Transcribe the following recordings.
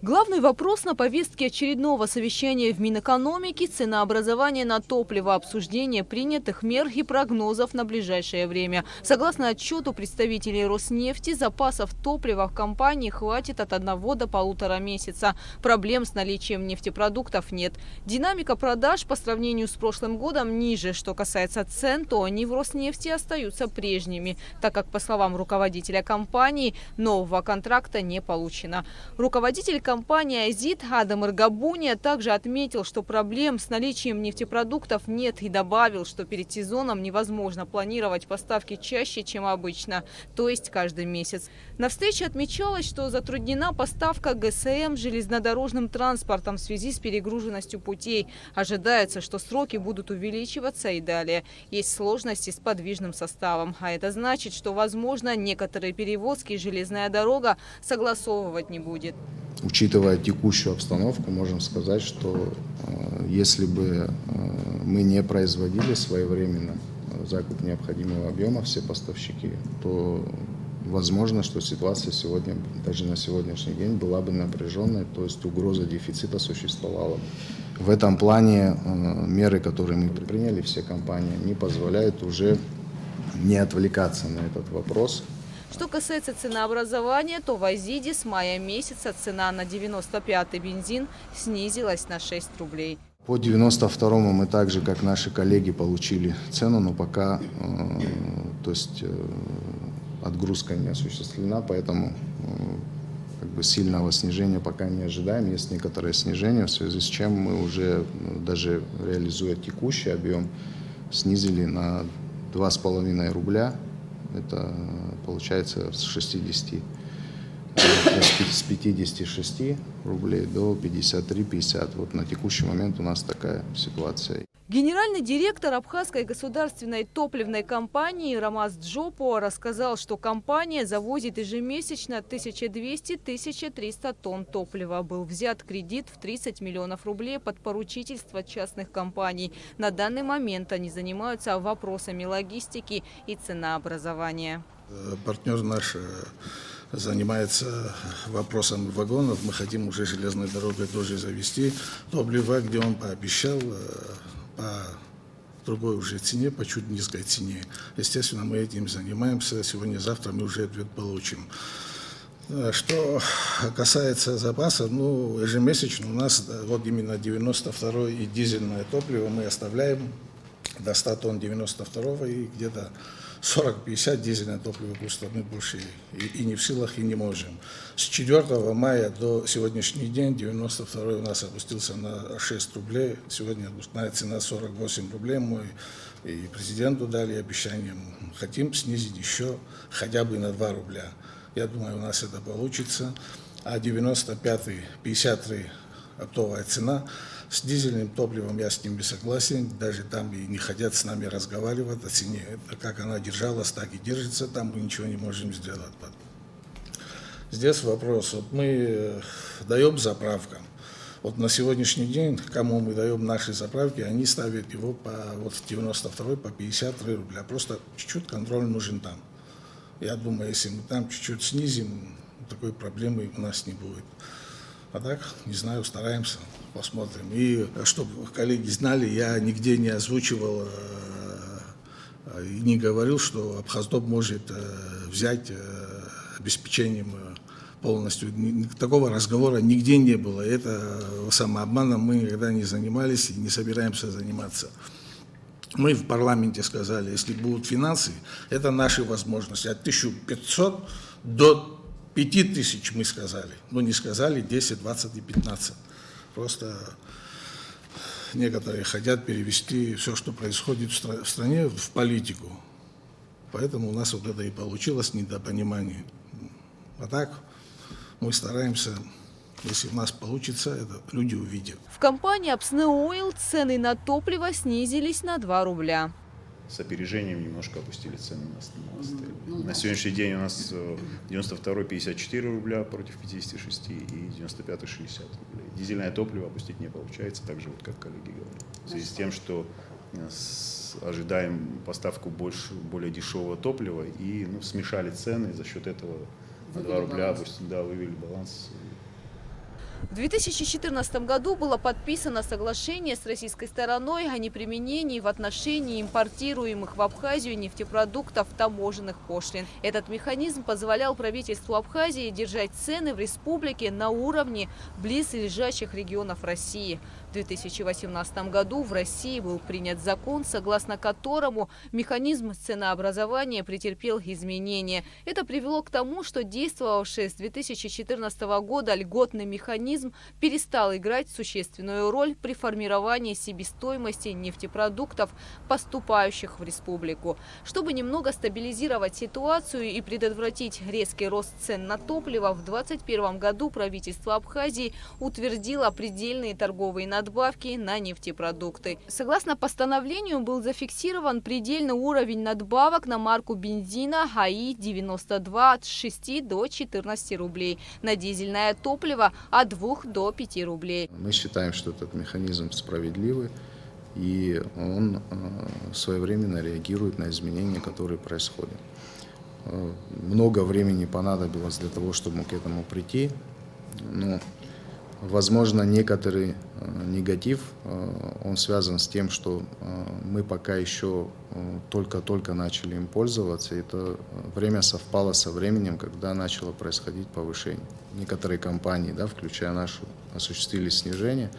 Главный вопрос на повестке очередного совещания в Минэкономике – ценообразование на топливо, обсуждение принятых мер и прогнозов на ближайшее время. Согласно отчету представителей Роснефти, запасов топлива в компании хватит от 1 до 1,5 месяца. Проблем с наличием нефтепродуктов нет. Динамика продаж по сравнению с прошлым годом ниже. Что касается цен, то они в Роснефти остаются прежними, так как, по словам руководителя компании, нового контракта не получено. Руководитель компании «Азит» Адам Иргабуния также отметил, что проблем с наличием нефтепродуктов нет, и добавил, что перед сезоном невозможно планировать поставки чаще, чем обычно, то есть каждый месяц. На встрече отмечалось, что затруднена поставка ГСМ железнодорожным транспортом в связи с перегруженностью путей. Ожидается, что сроки будут увеличиваться и далее. Есть сложности с подвижным составом, а это значит, что, возможно, некоторые перевозки железная дорога согласовывать не будет. Учитывая текущую обстановку, можем сказать, что если бы мы не производили своевременно закуп необходимого объема, все поставщики, то возможно, что ситуация сегодня, даже на сегодняшний день, была бы напряженной, то есть угроза дефицита существовала бы. В этом плане меры, которые мы предприняли, все компании, не позволяют уже не отвлекаться на этот вопрос. Что касается ценообразования, то в Азиде с мая месяца цена на 95-й бензин снизилась на 6 рублей. По 92-му мы так же, как наши коллеги, получили цену, но пока отгрузка не осуществлена, поэтому сильного снижения пока не ожидаем. Есть некоторое снижение, в связи с чем мы уже, даже реализуя текущий объем, снизили на 2,5 рубля. Это получается с 56 рублей до 53-50. Вот на текущий момент у нас такая ситуация. Генеральный директор Абхазской государственной топливной компании Рамаз Джопо рассказал, что компания завозит ежемесячно 1200-1300 тонн топлива. Был взят кредит в 30 миллионов рублей под поручительство частных компаний. На данный момент они занимаются вопросами логистики и ценообразования. Партнер наш занимается вопросом вагонов. Мы хотим уже железной дорогой тоже завести топливо, где он пообещал по другой уже цене, по чуть низкой цене. Естественно, мы этим занимаемся. Сегодня-завтра мы уже ответ получим. Что касается запаса, ежемесячно у нас вот именно 92-й и дизельное топливо мы оставляем до 100 тонн 92-го и где-то 40-50 дизельное топливо просто мы больше и не в силах, и не можем. С 4 мая до сегодняшний день 92-й у нас опустился на 6 рублей. Сегодня отпускная цена 48 рублей. Мы и президенту дали обещание. Хотим снизить еще хотя бы на 2 рубля. Я думаю, у нас это получится. А 95-й, 53-й оптовая цена. С дизельным топливом я с ними согласен, даже там и не хотят с нами разговаривать о цене. Как она держалась, так и держится, там мы ничего не можем сделать. Здесь вопрос, вот мы даем заправкам, вот на сегодняшний день, кому мы даем наши заправки, они ставят его по 92-й, по 53 рубля, просто чуть-чуть контроль нужен там. Я думаю, если мы там чуть-чуть снизим, такой проблемы у нас не будет. А так, не знаю, стараемся, посмотрим. И чтобы коллеги знали, я нигде не озвучивал и не говорил, что Абхаздоп может взять обеспечением полностью. Такого разговора нигде не было. Это самообманом мы никогда не занимались и не собираемся заниматься. Мы в парламенте сказали, если будут финансы, это наши возможности. От 1500 до 5000 мы сказали, но не сказали 10, 20 и 15. Просто некоторые хотят перевести все, что происходит в стране, в политику. Поэтому у нас вот это и получилось недопонимание. А так мы стараемся, если у нас получится, это люди увидят. В компании «Апснеойл» цены на топливо снизились на 2 рубля. С опережением немножко опустили цены на сегодняшний день у нас 92-й 54 рубля против 56 и 95-й 60 рублей. Дизельное топливо опустить не получается, так же, вот, как коллеги говорят. В связи с тем, что ожидаем поставку более дешевого топлива и смешали цены, за счет этого на 2 рубля вывели баланс. 2014 году было подписано соглашение с российской стороной о неприменении в отношении импортируемых в Абхазию нефтепродуктов таможенных пошлин. Этот механизм позволял правительству Абхазии держать цены в республике на уровне близлежащих регионов России. В 2018 году в России был принят закон, согласно которому механизм ценообразования претерпел изменения. Это привело к тому, что действовавший с 2014 года льготный механизм перестал играть существенную роль при формировании себестоимости нефтепродуктов, поступающих в республику. Чтобы немного стабилизировать ситуацию и предотвратить резкий рост цен на топливо, в 2021 году правительство Абхазии утвердило предельные торговые надбавки на нефтепродукты. Согласно постановлению был зафиксирован предельный уровень надбавок на марку бензина АИ-92 от 6 до 14 рублей, на дизельное топливо от 2 до 5 рублей. Мы считаем, что этот механизм справедливый, и он своевременно реагирует на изменения, которые происходят. Много времени понадобилось для того, чтобы к этому прийти, но, возможно, некоторый негатив, он связан с тем, что мы пока еще только-только начали им пользоваться. Это время совпало со временем, когда начало происходить повышение. Некоторые компании, включая нашу, осуществили снижение,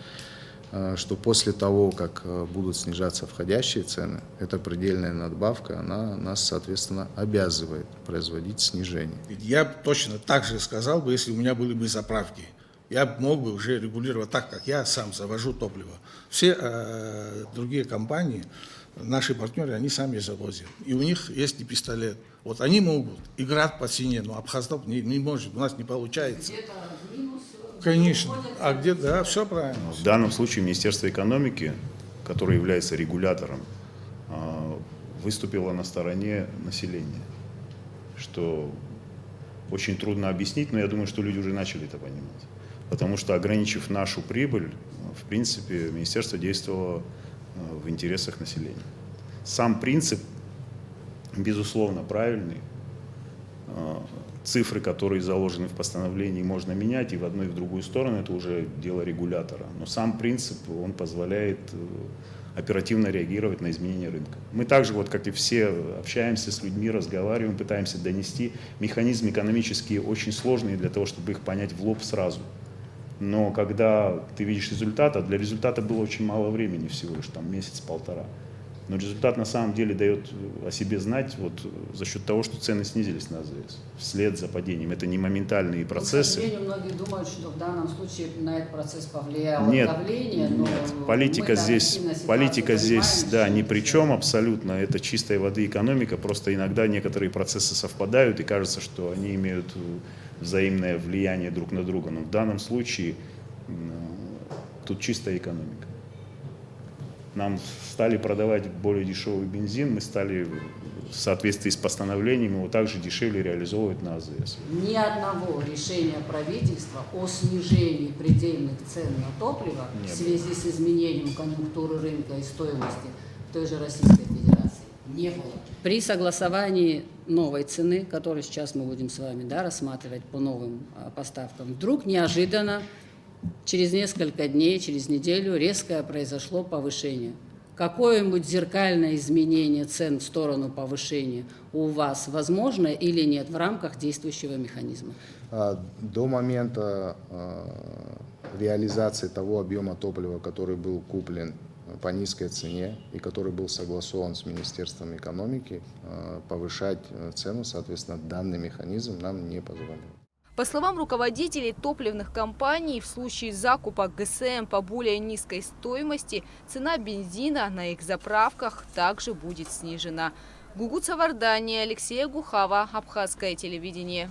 что после того, как будут снижаться входящие цены, эта предельная надбавка, она нас, соответственно, обязывает производить снижение. Я точно так же сказал бы, если у меня были бы заправки. Я мог бы уже регулировать так, как я сам завожу топливо. Все другие компании, наши партнеры, они сами завозят. И у них есть и пистолет. Вот они могут играть по цене, но Абхазтоп не может, у нас не получается. Где-то минус. Конечно. А где-то, да, все правильно. В данном случае Министерство экономики, которое является регулятором, выступило на стороне населения, что очень трудно объяснить, но я думаю, что люди уже начали это понимать. Потому что, ограничив нашу прибыль, в принципе, министерство действовало в интересах населения. Сам принцип, безусловно, правильный. Цифры, которые заложены в постановлении, можно менять и в одну, и в другую сторону. Это уже дело регулятора. Но сам принцип, он позволяет оперативно реагировать на изменения рынка. Мы также, как и все, общаемся с людьми, разговариваем, пытаемся донести. Механизмы экономические очень сложные для того, чтобы их понять в лоб сразу. Но когда ты видишь результат, а для результата было очень мало времени, всего лишь месяц-полтора. Но результат на самом деле дает о себе знать за счет того, что цены снизились на АЗС вслед за падением. Это не моментальные процессы. К сожалению, многие думают, что в данном случае на этот процесс повлияло давление. Но политика здесь ни при чем абсолютно. Это чистой воды экономика. Просто иногда некоторые процессы совпадают и кажется, что они имеют взаимное влияние друг на друга. Но в данном случае тут чистая экономика. Нам стали продавать более дешевый бензин, мы стали в соответствии с постановлением его также дешевле реализовывать на АЗС. Ни одного решения правительства о снижении предельных цен на топливо в связи с изменением конъюнктуры рынка и стоимости в той же Российской Федерации не было. При согласовании новой цены, которую сейчас мы будем с вами рассматривать по новым поставкам, вдруг неожиданно через несколько дней, через неделю резкое произошло повышение. Какое-нибудь зеркальное изменение цен в сторону повышения у вас возможно или нет в рамках действующего механизма? До момента реализации того объема топлива, который был куплен по низкой цене и который был согласован с Министерством экономики, повышать цену, соответственно, данный механизм нам не позволил. По словам руководителей топливных компаний, в случае закупа ГСМ по более низкой стоимости цена бензина на их заправках также будет снижена. Гугут Савардани, Алексей Гухава, Абхазское телевидение.